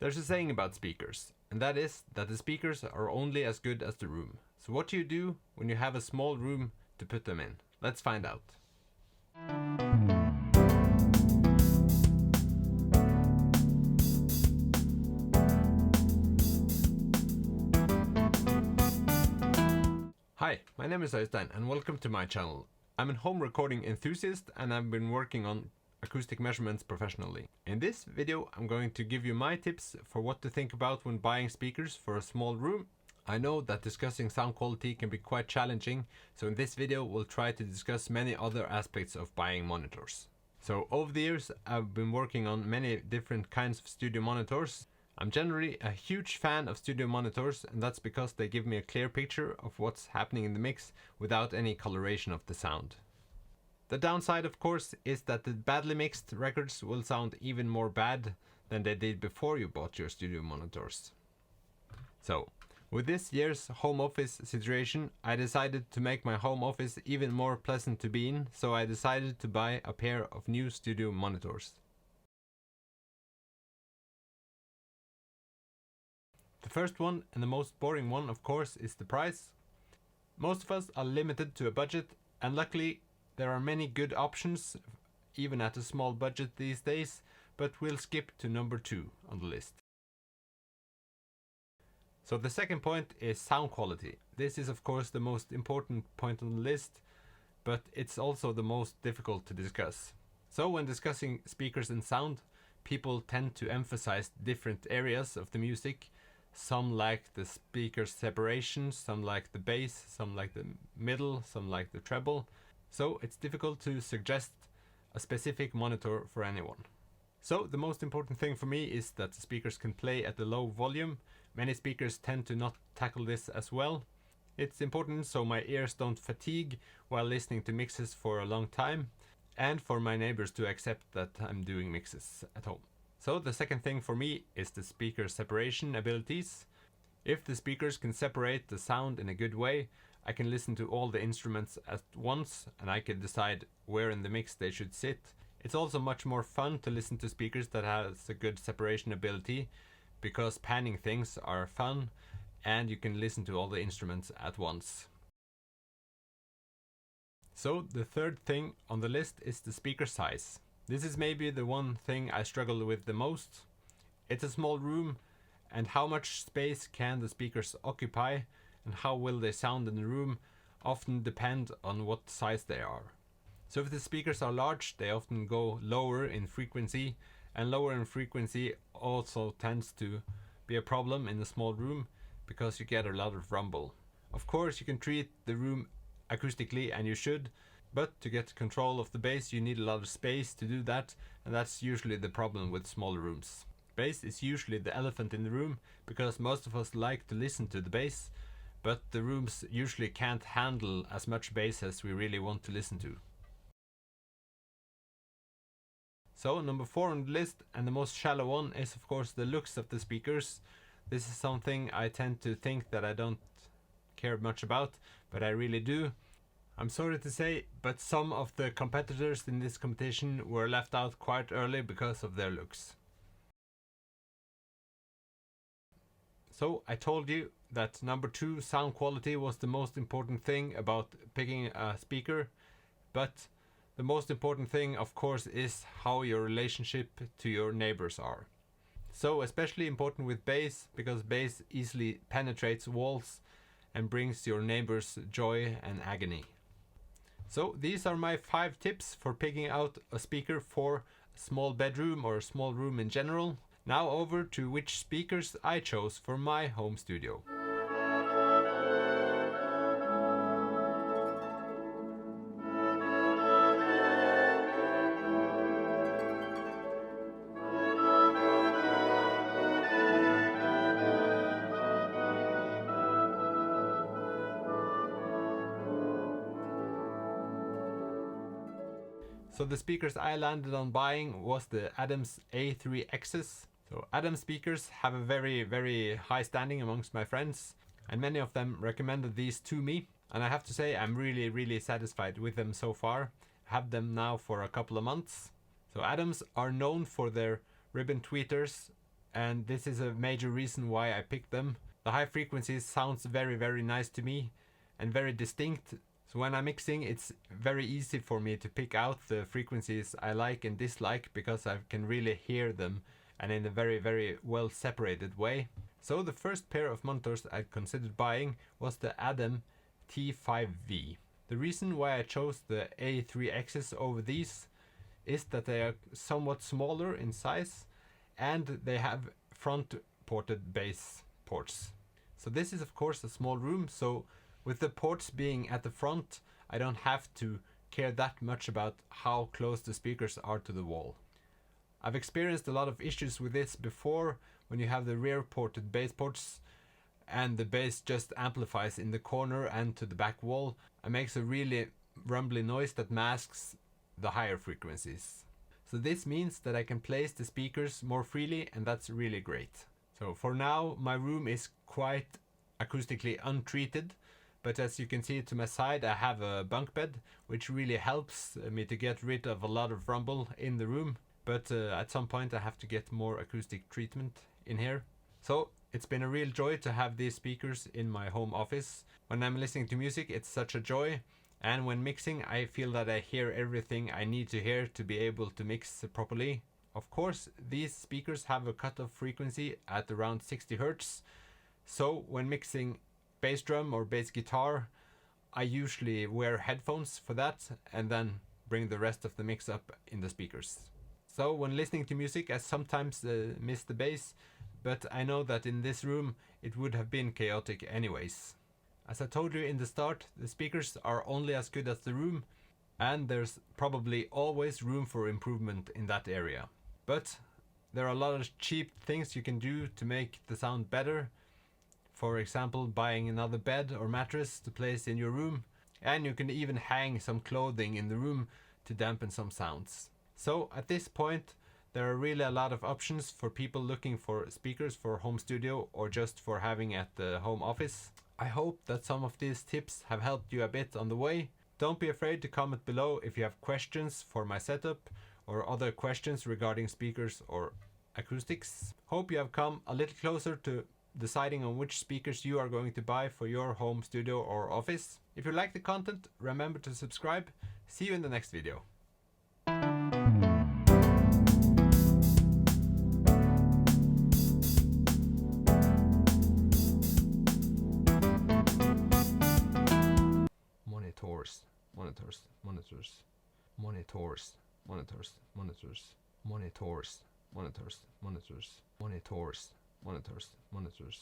There's a saying about speakers, and that is that the speakers are only as good as the room. So what do you do when you have a small room to put them in? Let's find out. Hi, my name is Øystein and welcome to my channel. I'm a home recording enthusiast and I've been working on acoustic measurements professionally. In this video I'm going to give you my tips for what to think about when buying speakers for a small room. I know that discussing sound quality can be quite challenging, so in this video we'll try to discuss many other aspects of buying monitors. So over the years I've been working on many different kinds of studio monitors. I'm generally a huge fan of studio monitors, and that's because they give me a clear picture of what's happening in the mix without any coloration of the sound. The downside, of course, is that the badly mixed records will sound even more bad than they did before you bought your studio monitors. So, with this year's home office situation, I decided to make my home office even more pleasant to be in, so I decided to buy a pair of new studio monitors. The first one, and the most boring one of course, is the price. Most of us are limited to a budget, and luckily there are many good options even at a small budget these days, but we'll skip to number 2 on the list. So the second point is sound quality. This is of course the most important point on the list, but it's also the most difficult to discuss. So when discussing speakers and sound, people tend to emphasize different areas of the music. Some like the speaker separation, some like the bass, some like the middle, some like the treble. So it's difficult to suggest a specific monitor for anyone. So the most important thing for me is that the speakers can play at a low volume. Many speakers tend to not tackle this as well. It's important so my ears don't fatigue while listening to mixes for a long time, and for my neighbors to accept that I'm doing mixes at home. So the second thing for me is the speaker separation abilities. If the speakers can separate the sound in a good way, I can listen to all the instruments at once and I can decide where in the mix they should sit. It's also much more fun to listen to speakers that has a good separation ability, because panning things are fun and you can listen to all the instruments at once. So the third thing on the list is the speaker size. This is maybe the one thing I struggle with the most. It's a small room, and how much space can the speakers occupy and how will they sound in the room often depend on what size they are. So if the speakers are large, they often go lower in frequency, and lower in frequency also tends to be a problem in a small room because you get a lot of rumble. Of course you can treat the room acoustically, and you should, but to get control of the bass you need a lot of space to do that, and that's usually the problem with smaller rooms. Bass is usually the elephant in the room because most of us like to listen to the bass, but the rooms usually can't handle as much bass as we really want to listen to. So number 4 on the list, and the most shallow one, is of course the looks of the speakers. This is something I tend to think that I don't care much about, but I really do. I'm sorry to say, but some of the competitors in this competition were left out quite early because of their looks. So I told you that number 2, sound quality, was the most important thing about picking a speaker, but the most important thing of course is how your relationship to your neighbors are. So especially important with bass, because bass easily penetrates walls and brings your neighbors joy and agony. So these are my 5 tips for picking out a speaker for a small bedroom or a small room in general. Now over to which speakers I chose for my home studio. So the speakers I landed on buying was the Adams A3Xs. So Adams speakers have a very high standing amongst my friends, and many of them recommended these to me, and I have to say I'm really satisfied with them so far. I have them now for a couple of months. So Adams are known for their ribbon tweeters, and this is a major reason why I picked them. The high frequencies sounds very nice to me and very distinct. So when I'm mixing, it's very easy for me to pick out the frequencies I like and dislike because I can really hear them and in a very well separated way. So the first pair of monitors I considered buying was the ADEM T5V. The reason why I chose the A3Xs over these is that they are somewhat smaller in size and they have front ported bass ports. So this is of course a small room, so with the ports being at the front, I don't have to care that much about how close the speakers are to the wall. I've experienced a lot of issues with this before when you have the rear ported bass ports and the bass just amplifies in the corner and to the back wall and makes a really rumbly noise that masks the higher frequencies. So this means that I can place the speakers more freely, and that's really great. So for now my room is quite acoustically untreated, but as you can see to my side I have a bunk bed which really helps me to get rid of a lot of rumble in the room, but at some point I have to get more acoustic treatment in here. So it's been a real joy to have these speakers in my home office. When I'm listening to music it's such a joy, and when mixing I feel that I hear everything I need to hear to be able to mix properly. Of course these speakers have a cutoff frequency at around 60 Hz, so when mixing bass drum or bass guitar I usually wear headphones for that and then bring the rest of the mix up in the speakers. So when listening to music I sometimes miss the bass, but I know that in this room it would have been chaotic anyways. As I told you in the start, the speakers are only as good as the room, and there's probably always room for improvement in that area. But there are a lot of cheap things you can do to make the sound better. For example, buying another bed or mattress to place in your room, and you can even hang some clothing in the room to dampen some sounds. So at this point there are really a lot of options for people looking for speakers for home studio or just for having at the home office. I hope that some of these tips have helped you a bit on the way. Don't be afraid to comment below if you have questions for my setup or other questions regarding speakers or acoustics. Hope you have come a little closer to deciding on which speakers you are going to buy for your home studio or office. If you like the content, remember to subscribe. See you in the next video. Monitors, monitors, monitors, monitors, monitors, monitors, monitors, monitors, monitors, monitors, monitors, monitors.